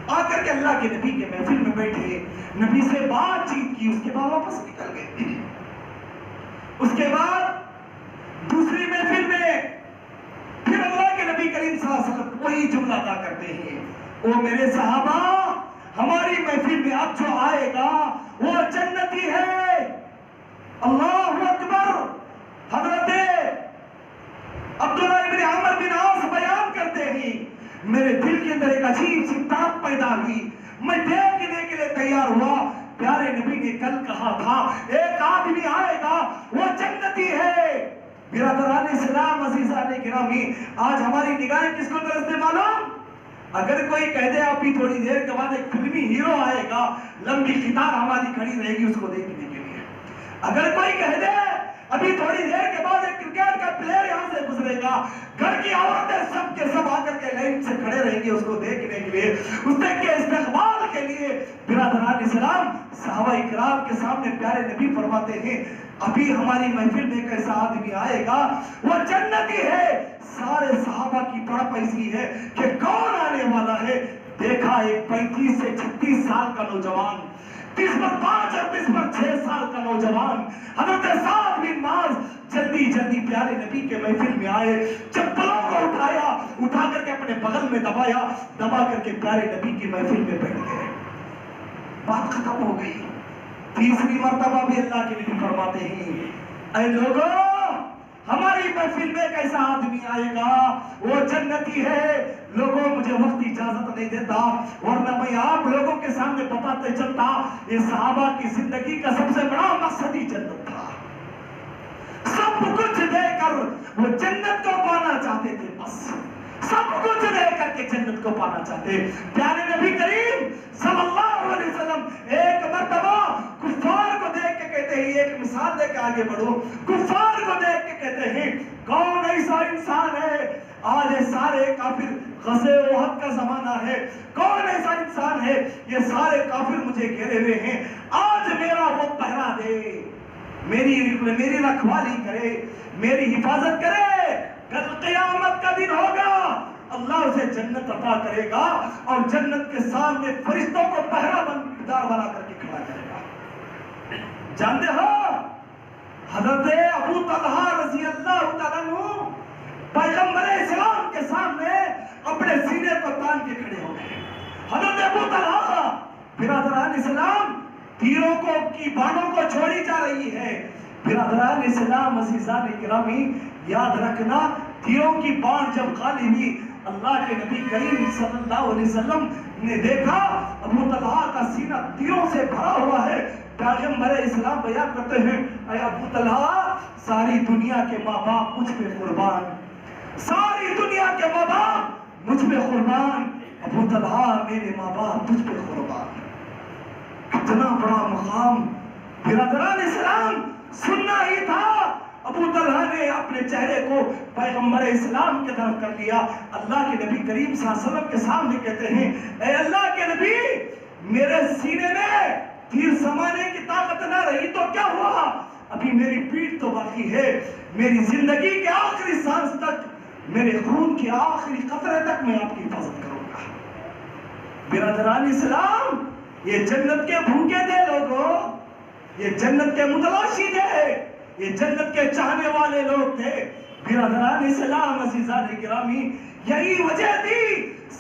آ کر کے اللہ کے نبی کے محفل میں بیٹھے، نبی سے بات چیت کی، اس کے بعد واپس نکل گئے۔ اس کے بعد دوسری محفل میں پھر اللہ کے نبی کریم صلی اللہ علیہ وسلم وہی جملہ ادا کرتے ہیں، او میرے صحابہ ہماری محفل میں اب جو آئے گا وہ جنتی ہے۔ اللہ اکبر۔ حضرت عبداللہ ابن عمر بن عاص بیان کرتے ہیں میرے دل کے اندر ایک عجیب سی تڑپ پیدا ہوئی، میں دیکھنے کے لیے تیار ہوا، پیارے نبی نے کل کہا تھا ایک آدمی آئے گا وہ جنتی ہے۔ برادران اسلام، عزیزان گرامی، آج ہماری نگاہیں کس کو ترستے معلوم؟ اگر کوئی کہہ دے ابھی تھوڑی دیر کے بعد ایک فلمی ہیرو آئے گا، لمبی قطار ہماری کھڑی رہے گی اس کو دیکھنے کے لیے۔ اگر کوئی کہہ دے ابھی تھوڑی دیر کے بعد ایک کرکٹ کا پلیئر یہاں سے گزرے گا، گھر کی عورتیں سب کے سب آ کر کے لائن سے کھڑے رہیں گے اس کو دیکھنے کے لیے، اس کے استقبال کے لیے۔ برادران اسلام، صحابہ اکرام کے سامنے پیارے نبی فرماتے ہیں ابھی ہماری محفل میں ایک ایسا آدمی آئے گا وہ جنتی ہے۔ سارے صحابہ کی تڑپ ایسی ہے کہ کون آنے والا ہے؟ دیکھا ایک 35 سے 36 سال کا نوجوان، 30 پر 5 اور 30 پر 6 سال کا نوجوان حضرت سعد بن معاذ جلدی پیارے نبی کے محفل میں آئے، چپلوں کو اٹھا کر کے اپنے بغل میں دبا کر کے پیارے نبی کی محفل میں بیٹھ گئے۔ بات ختم ہو گئی۔ تیسری مرتبہ بھی اللہ کے نبی فرماتے ہیں اے لوگوں ہماری محفل میں ایک ایسا آدمی آئے گا وہ جنتی ہے۔ لوگوں مجھے وقت اجازت نہیں دیتا ورنہ میں آپ لوگوں کے سامنے بتاتے چلتا یہ صحابہ کی زندگی کا سب سے بڑا مقصد ہی جنت تھا۔ سب کچھ دے کر وہ جنت کو پانا چاہتے تھے، بس سب کچھ دے کر کے جنت کو پانا چاہتے۔ پیارے نبی کریم صلی اللہ علیہ وسلم ایک مرتبہ کفار کو دیکھ کے کہتے ہیں، ایک مثال دے کے آگے بڑھو، کفار کو دیکھ کے کہتے ہیں کون ایسا انسان ہے، آج یہ سارے کافر، غزوہ احد کا زمانہ ہے، کون ایسا انسان ہے یہ سارے کافر مجھے گھیرے ہوئے ہیں، آج میرا وہ پہرا دے، میری رکھوالی کرے، میری حفاظت کرے، کل قیامت کا دن ہوگا، اللہ اسے جنت عطا کرے گا اور جنت کے سامنے فرشتوں کو پہرا بندار بنا کر کے کھڑا کرے گا۔ جانتے ہو حضرت ابو طلحہ رضی اللہ تعالیٰ عنہ پیغمبر اسلام کے سامنے اپنے سینے کو تان کے کھڑے ہو گئے۔ حضرت ابو طلحہ، برادران اسلام، تیروں کی باڑوں کو چھوڑی جا رہی ہے۔ برادران اسلام، عزیزان گرامی، یاد رکھنا تیروں کی باڑ جب خالی ہوئی، اللہ کے نبی کریم صلی اللہ علیہ وسلم نے دیکھا ابو طلحہ کا سینہ تیروں سے بھرا ہوا ہے۔ پیغمبر اسلام بیان کرتے ہیں اے ابو طلحہ، ساری دنیا کے ماں باپ مجھ پہ قربان، ساری دنیا کے ماں باپ مجھ پہ قربان، ابو طلحہ میرے ماں باپ تجھ پہ قربان۔ کتنا بڑا مقام برادران اسلام، سننا ہی تھا۔ ابو طلحہ نے اپنے چہرے کو پیغمبر اسلام کی طرف کر لیا۔ اللہ کے نبی کریم صلی اللہ علیہ وسلم کے سامنے کہتے ہیں، اے اللہ کے نبی، میرے سینے میں تیر سمانے کی طاقت نہ رہی تو کیا ہوا، ابھی میری پیٹھ تو باقی ہے، میری زندگی کے آخری سانس تک، میرے خون کے آخری قطرے تک میں آپ کی حفاظت کروں گا۔ برادران اسلام، یہ جنت کے بھوکے تھے لوگوں، یہ جنت کے متلاشی تھے، یہ جنت کے چاہنے والے لوگ تھے۔ برادران اسلام، عزیزان گرامی، یہی وجہ تھی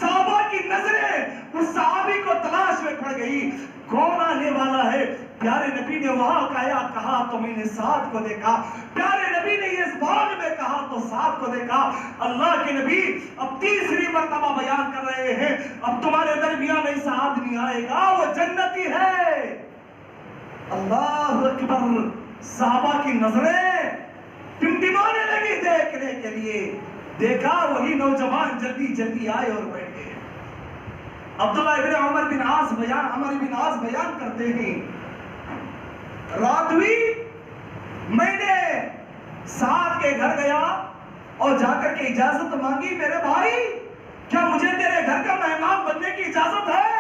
صحابہ کی نظریں اس صحابی کو تلاش میں پڑ گئی، کون آنے والا ہے۔ پیارے نبی نے وہاں کہا تو میں نے سعد کو دیکھا، پیارے نبی نے اس باغ میں کہا تو سعد کو دیکھا۔ اللہ کے نبی اب تیسری مرتبہ بیان کر رہے ہیں، اب تمہارے درمیان ایسا آدمی آئے گا، وہ جنتی ہے۔ اللہ اکبر، صحابہ کی نظریں ٹمٹمانے لگی دیکھنے کے لیے۔ دیکھا وہی نوجوان جلدی جلدی آئے اور بیٹھ گئے۔ عبداللہ ابن عمر بن عاص بیان کرتے ہیں، رات ہوئی، میں نے سعد کے گھر گیا اور جا کر کے اجازت مانگی، میرے بھائی کیا مجھے تیرے گھر کا مہمان بننے کی اجازت ہے؟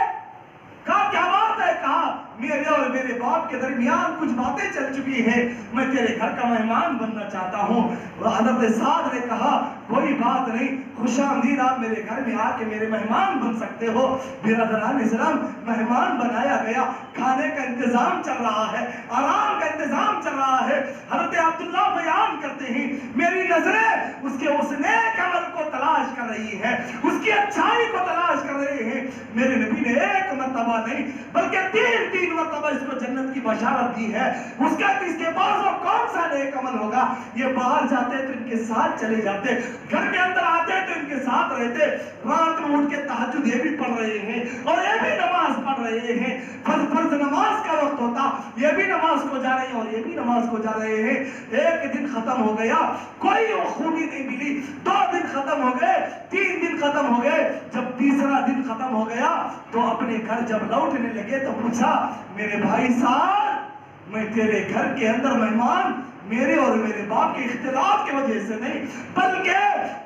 کہا کیا بات ہے؟ کہا میرے اور میرے باپ کے درمیان کچھ باتیں چل چکی ہیں، میں تیرے گھر کا مہمان بننا چاہتا ہوں۔ حضرت سعد نے کہا کوئی بات نہیں، خوش آمدید، آپ میرے گھر میں آ کے میرے مہمان بن سکتے ہو۔ برادران اسلام، مہمان بنایا گیا، کھانے کا انتظام چل رہا ہے، آرام کا انتظام چل رہا ہے۔ حضرت عبداللہ بیان کرتے ہیں، میری نظریں اس نیک عمل کو تلاش کر رہی ہے، اس کی اچھائی کو تلاش کر رہے ہیں۔ میرے نبی نے ایک مرتبہ نہیں بلکہ تین مرتبہ اس کو جنت کی بشارت دی ہے۔ اس کے پاس وہ کون سا نیک عمل ہوگا؟ یہ باہر جاتے تو ان کے ساتھ چلے جاتے، گھر کے اندر آتے تو ان کے ساتھ رہتے، رات میں اٹھ کے تہجد یہ بھی پڑھ رہے ہیں اور یہ بھی نماز پڑھ رہے ہیں، فرض نماز کا وقت ہوتا یہ بھی نماز کو جا رہے ہیں اور یہ بھی نماز کو جا رہے ہیں۔ ایک دن ختم ہو گیا، کوئی وہ خوبی نہیں ملی، 2 دن ختم ہو گئے، 3 دن ختم ہو گئے، جب تیسرا دن ختم ہو گیا تو اپنے گھر جب لوٹنے لگے تو پوچھا، میرے بھائی صاحب، میں تیرے گھر کے اندر مہمان میرے اور میرے باپ کے اختلاف کی وجہ سے نہیں، بلکہ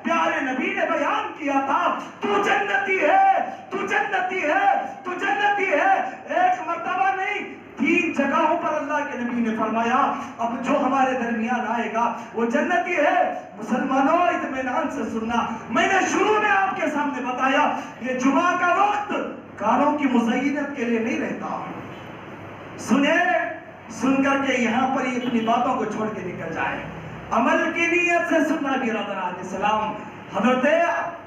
پیارے نبی نے بیان کیا تھا تو جنتی ہے، تو جنتی ہے، تو جنتی ہے۔ ایک مرتبہ نہیں، 3 جگہوں پر اللہ کے نبی نے فرمایا اب جو ہمارے درمیان آئے گا وہ جنتی ہے۔ مسلمانوں، اطمینان سے سننا، میں نے شروع میں آپ کے سامنے بتایا یہ جمعہ کا وقت کانوں کی مزینت کے لیے نہیں رہتا۔ سن کر کے یہاں پر ہی اپنی باتوں کو چھوڑ کے نکل جائے، عمل کی نیت سے سننا۔ برادران اسلام، حضرت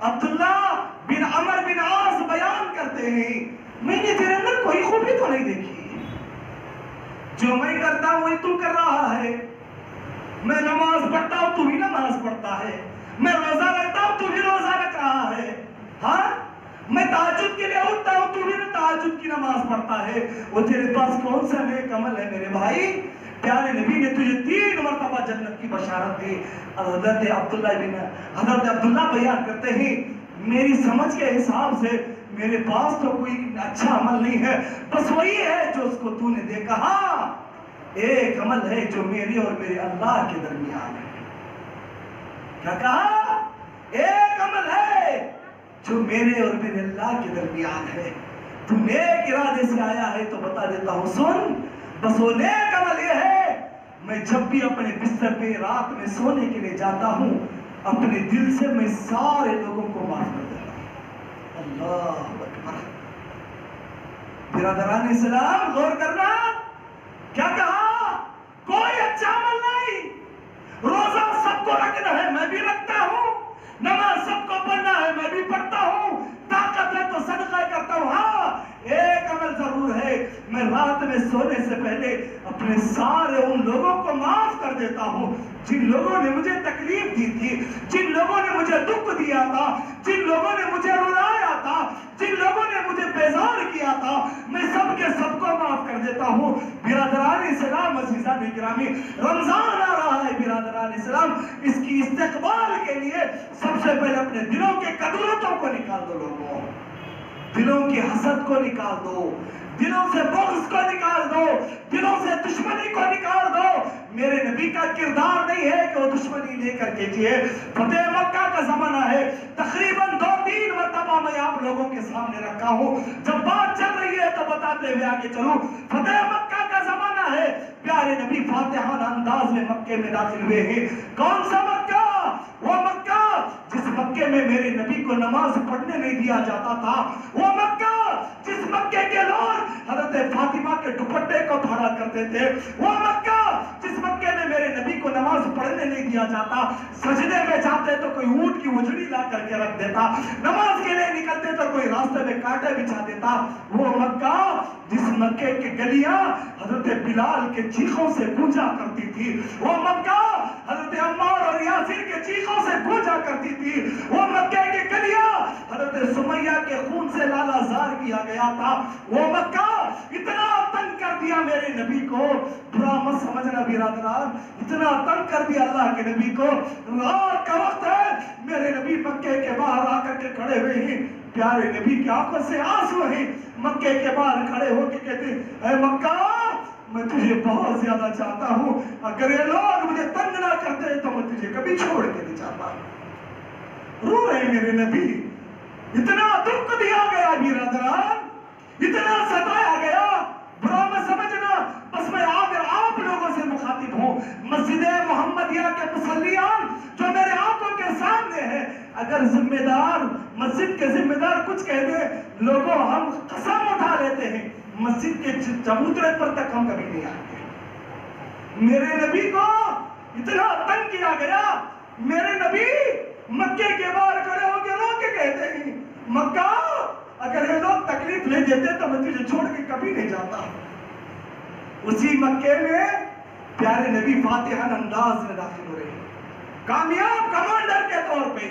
عبداللہ بن عمر بن عاص بیان کرتے ہیں، میں نے تیرے اندر کوئی خوبی تو نہیں دیکھی، جو میں کرتا ہوں وہی تو کر رہا ہے، میں نماز پڑھتا ہوں تو بھی نماز پڑھتا ہے، میں روزہ رکھتا ہوں تو بھی روزہ رکھ رہا ہے، ہاں میں تہجد کے لیے اٹھتا ہوں تو بھی تہجد کی نماز پڑھتا ہے، وہ تیرے پاس کون سا نیک عمل ہے میرے بھائی؟ پیارے نبی نے تجھے 3 مرتبہ جنت کی بشارت دی۔ حضرت عبداللہ بیان کرتے ہیں، میری سمجھ کے حساب سے میرے پاس تو کوئی اچھا عمل نہیں ہے، بس وہی ہے جو اس کو تو نے دیکھا، ہاں ایک عمل ہے جو میرے اور میرے اللہ کے درمیان ہے۔ کیا کہا؟ ایک عمل ہے جو میرے اور میرے اللہ کے درمیان ہے۔ تو نیک ارادے سے آیا ہے تو بتا دیتا ہوں، سن، بس وہ نیک عمل یہ ہے، میں جب بھی اپنے بستر پہ رات میں سونے کے لیے جاتا ہوں اپنے دل سے میں سارے لوگوں کو معاف کر دیتا ہوں۔ اللہ اکبر۔ برادران اسلام، غور کرنا، کیا کہا؟ کوئی اچھا عمل نہیں، روزہ سب کو رکھنا ہے میں بھی رکھتا ہوں، نماز سب کو پڑھنا ہے میں بھی پڑھتا ہوں، طاقت ہے تو صدقہ کرتا ہوں، ہاں ایک عمل ضرور ہے، میں رات میں سونے سے پہلے اپنے سارے ان لوگوں کو معاف کر دیتا ہوں جن لوگوں نے مجھے تکلیف دی تھی، جن لوگوں نے مجھے دکھ دیا تھا، جن لوگوں نے مجھے رلایا تھا، جن لوگوں نے مجھے بیزار کیا تھا، میں سب کے سب کو معاف کر دیتا ہوں۔ برادران اسلام، عزیزان گرامی، رمضان آ رہا ہے برادران اسلام، اس کی استقبال کے لیے سب سے پہلے اپنے دلوں کے کدورتوں کو نکال دو لوگوں، دلوں کی حسد کو نکال دو، دلوں سے بغض کو نکال دو، دلوں سے دشمنی کو نکال دو۔ میرے نبی کا کردار نہیں ہے کہ وہ دشمنی لے کر کے جیے۔ فتح مکہ کا زمانہ ہے، تقریباً 2-3 مرتبہ میں آپ لوگوں کے سامنے رکھا ہوں، جب بات چل رہی ہے تو بتاتے ہوئے آگے چلوں۔ فتح مکہ کا زمانہ ہے، پیارے نبی فاتحانہ انداز میں مکے میں داخل ہوئے ہیں۔ کون سا مکہ؟ وہ مکہ جس مکے میں میرے نبی کو نماز پڑھنے نہیں دیا جاتا تھا، وہ مکہ جس مکے کے لوگ حضرت فاطمہ کے دوپٹے کو پھاڑا کرتے تھے، وہ مکہ جس مکے میں میرے نبی کو نماز پڑھنے نہیں دیا جاتا، سجدے میں جاتے تو کوئی اونٹ کی اجڑی لا کر کے رکھ دیتا، نماز کے لیے نکلتے تو کوئی راستے میں کانٹے بچھا دیتا، وہ مکہ جس مکے کی گلیاں حضرت بلال کے چیخوں سے گونجا کرتی تھی، وہ مکہ حضرت عمار اور یاسر کے چیخوں سے گونجا کرتی تھی، وہ مکے کی گلیاں حضرت سمیہ کے خون سے لالا زار کیا گیا تھا، وہ مکہ اتنا تنگ کر دیا میرے نبی کو، برا مت سمجھنا برادران، اتنا تنگ کر دیا اللہ کے نبی کو۔ رات کا وقت ہے، میرے نبی مکے کے باہر آ کر کے کھڑے ہوئے ہیں، پیارے نبی کی آنکھوں سے آنسو ہیں، مکے کے باہر کھڑے ہو کے کہتے ہیں اے مکہ میں تجھے بہت زیادہ چاہتا ہوں، اگر یہ لوگ مجھے تنگ نہ کرتے تو میں تجھے کبھی چھوڑ کے نہیں چاہتا۔ رو رہے میرے نبی، اتنا دکھ دیا گیا برادران، اتنا ستایا گیا، برا میں سمجھنا، بس میں آگر آپ لوگوں سے مخاطب ہوں، مسجد محمدیہ کے مصلیان جو میرے آنکھوں کے سامنے ہے، اگر ذمہ دار مسجد کے ذمہ دار کچھ کہہ دے، لوگوں ہم قسم اٹھا لیتے ہیں مسجد کے چبوترے پر تک ہم کبھی نہیں آئیں گے۔ میرے نبی کو اتنا تنگ کیا گیا، میرے نبی مکے کے باہر کھڑے ہو کے رو کے کہتے ہیں مکہ اگر یہ لوگ تکلیف لے دیتے تو میں تجھے چھوڑ کے کبھی نہیں جاتا۔ اسی مکے میں پیارے نبی فاتحانہ انداز میں داخل ہو رہے ہیں، کامیاب کمانڈر کے طور پہ،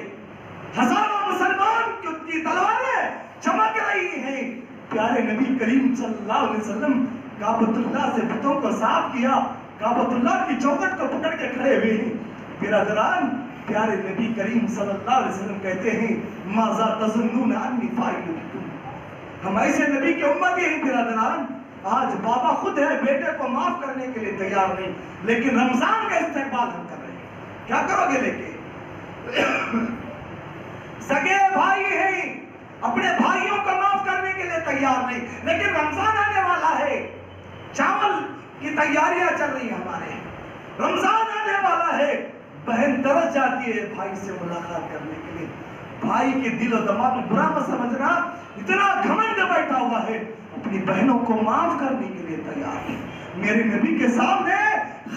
ہزاروں مسلمان کی تلواریں چمک رہی ہیں، پیارے نبی کریم صلی اللہ علیہ وسلم کعبۃ اللہ سے بتوں کو صاف کیا، کعبۃ اللہ کی چوکھٹ کو پکڑ کے کھڑے ہوئے ہیں۔ برادران، پیارے نبی کریم صلی اللہ علیہ وسلم کہتے ہیں ماذا تظنون انی فاعل بکم، ہم ایسے نبی کے امتی ہیں برادران۔ آج بابا خود ہے بیٹے کو معاف کرنے کے لیے تیار نہیں، لیکن رمضان کا استقبال ہم کر رہے ہیں، کیا کرو گے لے کے؟ سگے بھائی ہیں، اپنے بھائیوں کو معاف کرنے کے لیے تیار نہیں، لیکن رمضان آنے والا ہے، چاول کی تیاریاں چل رہی ہیں ہمارے، رمضان آنے والا ہے، بہن ترس جاتی ہے بھائی سے ملاقات کرنے کے لیے، بھائی کے دل و دماغ میں برا مت سمجھنا، اتنا گھمنڈ بیٹھا ہوا ہے، اپنی بہنوں کو معاف کرنے کے لیے تیار ہے۔ میرے نبی کے سامنے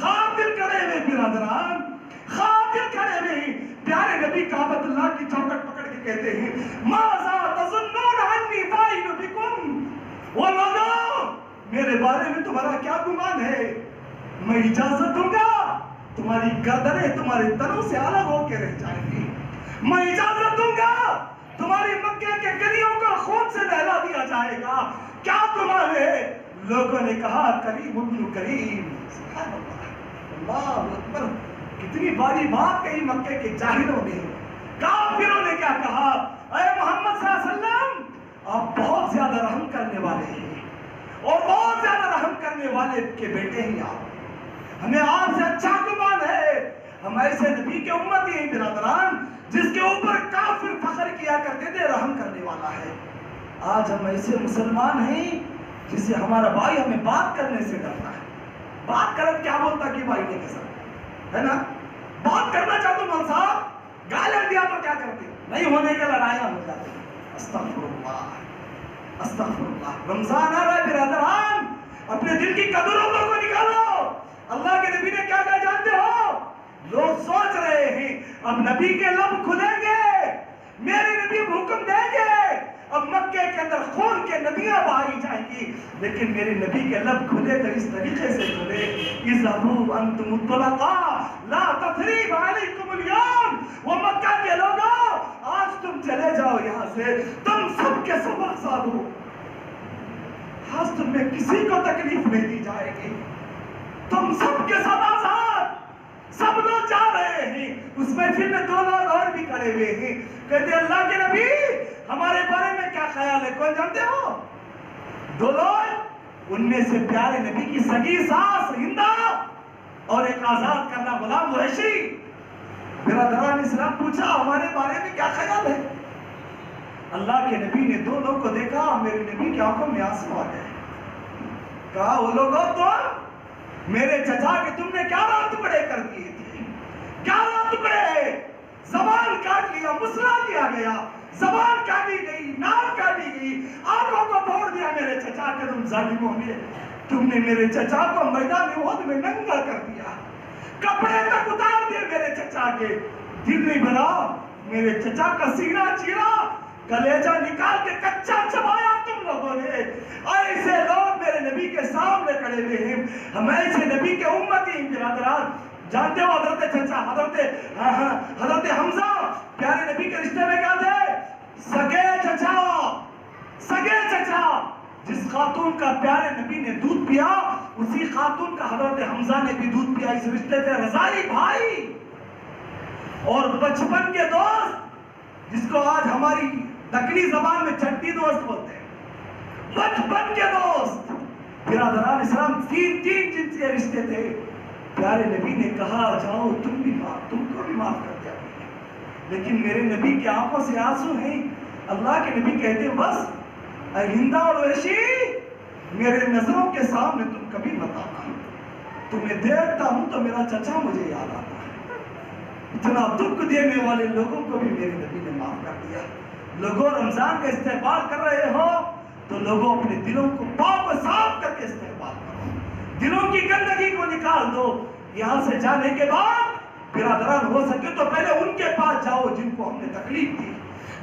خاطر کھڑے ہوئے برادران، خاطر کھڑے ہوئے، پیارے نبی کعبۃ اللہ کی چوکھٹ پکڑ کے کہتے ہیں ماذا تظنون انی فاعل بکم، وہ لوگوں میرے بارے میں تمہارا کیا گمان ہے، میں اجازت دوں گا تمہاری گردنیں تمہارے تنوں سے الگ ہو کے رہ جائیں گی، میں اجازت دوں گا تمہاری مکے کے گلیوں کو خون سے نہلا دیا جائے گا، کیا تمہارے لوگوں نے کہا کریم ابن کریم، سبحان اللہ، اللہ اکبر، کتنی باری بات کہی مکے کے جاہلوں نے، کافروں نے کیا کہا، اے محمد صلی اللہ علیہ وسلم آپ بہت زیادہ رحم کرنے والے ہیں اور بہت زیادہ رحم کرنے والے کے بیٹے ہیں آپ، ہمیں آپ سے اچھا گمان ہے، ہم ایسے نبی کے امتی ہیں برادران جس کے اوپر کافر فخر کیا کرتے تھے رحم کرنے والا ہے۔ آج ہم ایسے مسلمان ہیں جسے ہمارا بھائی ہمیں بات کرنے سے ڈرتا ہے، بات کرت کیا بولتا کہ بھائی نے کیسا ہے نا، بات کرنا چاہتا مول صاحب گالیں دیا تو کیا کرتے، نہیں ہونے کے لڑائیاں ہو جاتی، استغفر اللہ استغفر اللہ۔ رمضان آ رہا ہے برادران، اپنے دل کی قدروں کو نکالو، اللہ کے نبی نے کیا کہا جانتے ہو، لوگ سوچ رہے ہیں اب نبی کے لب کھلیں گے، میرے نبی حکم دیں گے اب مکے کے اندر خون کے ندیاں بہائی جائیں گی، لیکن میرے نبی کے لب کھلے تو اس طریقے سے کھلے، اذهبوا انتم الطلقاء لا تثریب علیکم اليوم، وہ مکہ کے لوگوں آج تم چلے جاؤ یہاں سے، تم سب کے سب آزاد ہو، آج تم میں کسی کو تکلیف نہیں دی جائے گی، تم سب کے سب آزاد۔ سب لوگ جا رہے ہیں، اس محفل میں 2 لوگ اور بھی کھڑے ہوئے ہیں، کہتے اللہ کے نبی ہمارے بارے میں کیا خیال ہے، کون جانتے ہو؟ 2 لوگ، ان میں سے پیارے نبی کی سگی ساس ہندا اور ایک آزاد کرنا غلام وحشی۔ برادران اسلام پوچھا ہمارے بارے میں کیا خیال ہے؟ اللہ کے نبی نے 2 لوگ کو دیکھا، میرے نبی کی آنکھوں میں آنسو آ گئے، کہا وہ لوگوں تو میرے چچا کے تم نے 11 ٹکڑے کر دیے تھے، 11 ٹکڑے، زبان کاٹ لیا، مسلا کیا گیا، زبان کاٹی گئی، ناک کاٹی گئی، آنکھوں کو پھوڑ دیا میرے چچا کے تم ظالموں نے، تم نے میرے چچا کو میدان احد میں ننگا کر دیا، کپڑے تک اتار دیے میرے چچا کے، دل نہیں بنا، میرے چچا کا سینہ چیرا، کلیجہ نکال کے کچا چبایا تم لوگوں نے۔ ایسے لوگ میرے نبی کے سامنے کھڑے ہوئے ہیں، ہم ایسے نبی کے امتی ہیں برادران۔ جانتے ہو حضرت چچا، حضرت حمزہ پیارے نبی کے رشتے میں کیا تھے؟ سگے چچا، سگے چچا۔ جس خاتون کا پیارے نبی نے دودھ پیا، اسی خاتون کا حضرت حمزہ نے بھی دودھ پیا، اس رشتے سے رضائی بھائی اور بچپن کے دوست، جس کو آج ہماری دکنی زبان میں چٹی دوست بولتے ہیں، بچپن کے دوست۔ برادران اسلام 3 جنسی رشتے تھے، پیارے نبی نے کہا جاؤ تم کو بھی معاف کر دیا، لیکن میرے نبی کی آنکھوں سے آنسو ہیں۔ اللہ کے نبی کہتے ہیں بس اے ہندا اور وحشی، میرے نظروں کے سامنے تم کبھی مت آنا، تمہیں دیکھتا ہوں تو میرا چچا مجھے یاد آتا ہے۔ اتنا دکھ دینے والے لوگوں کو بھی میرے نبی نے معاف کر دیا۔ لوگوں رمضان کا استقبال کر رہے ہو تو لوگوں اپنے دلوں کو پاک و صاف کر کے استقبال کرو، دلوں کی گندگی کو نکال دو۔ یہاں سے جانے کے بعد برادران ہو سکے تو پہلے ان کے پاس جاؤ جن کو ہم نے تکلیف دی،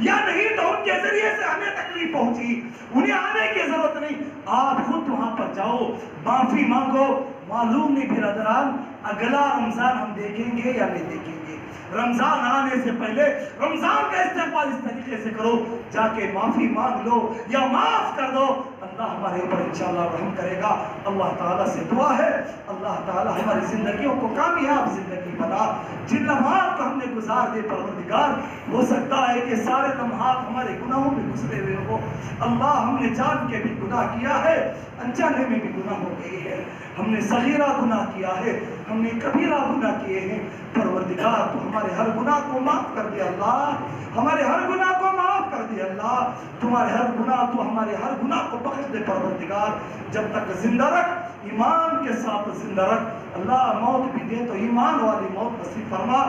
یا نہیں تو ان کے ذریعے سے ہمیں تکلیف پہنچی، انہیں آنے کی ضرورت نہیں، آپ خود وہاں پر جاؤ، معافی مانگو۔ معلوم نہیں برادران اگلا رمضان ہم دیکھیں گے یا نہیں دیکھیں گے، رمضان آنے سے پہلے رمضان کا استقبال اس طریقے سے کرو، جا کے معافی مانگ لو یا معاف کر دو، اللہ ہمارے اوپر انشاءاللہ رحم کرے گا۔ اللہ تعالیٰ سے دعا ہے اللہ تعالیٰ ہماری زندگیوں کو کامیاب زندگی بنا۔ جن لمحات کو ہم نے گزار دے پروردگار، ہو سکتا ہے کہ سارے لمحات ہمارے گناہوں میں گزرے ہوئے ہو، اللہ ہم نے جان کے بھی گناہ کیا ہے، انجانے میں بھی گناہ ہو گئی ہے، ہم نے صغیرہ گناہ کیا ہے، ہم نے کبیرہ گناہ کیے ہیں، پروردگار تو ہمارے ہر گناہ کو معاف کر دے اللہ، ہمارے ہر گناہ کو معاف کر دے اللہ، تمہارے ہر گناہ تو ہمارے ہر گناہ کو بخش دے پروردگار، جب تک زندہ رکھ ایمان کے ساتھ زندہ رکھ، اللہ موت بھی دے تو ایمان والی موت نصیب فرما،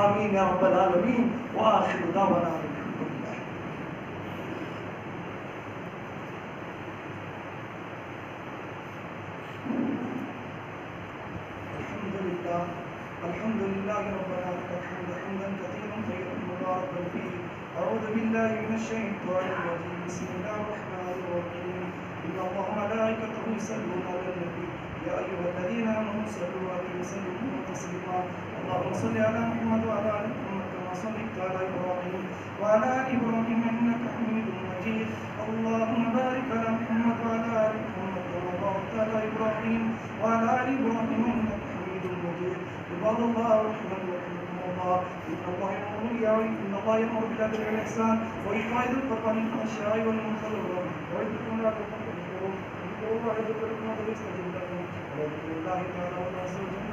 آمین یا رب العالمین، وآخر دعوانا الحمد لله ربنا لك الحمد حمدا كثيرا طيبا مباركا فيه. أعوذ بالله من الشيطان الرجيم. بسم الله الرحمن الرحيم. إن الله وملائكته يصلون على النبي يا أيها الذين آمنوا صلوا عليه وسلموا تسليما. اللهم صل على محمد وعلى آل محمد كما صليت على إبراهيم وعلى آل إبراهيم إنك حميد مجيد. اللهم بارك على محمد وعلى آل محمد كما باركت على إبراهيم وعلى آل إبراهيم إنك حميد مجيد. عباد الله رحمكم الله، إن الله يأمر بالعدل والإحسان وإيتاء ذي القربى والفحشاء والمنكر والبغي يعظكم لعلكم تذكرون. اذكروا الله يذكركم ويستجب لكم، وذكروا الله تعالى والعز وجل.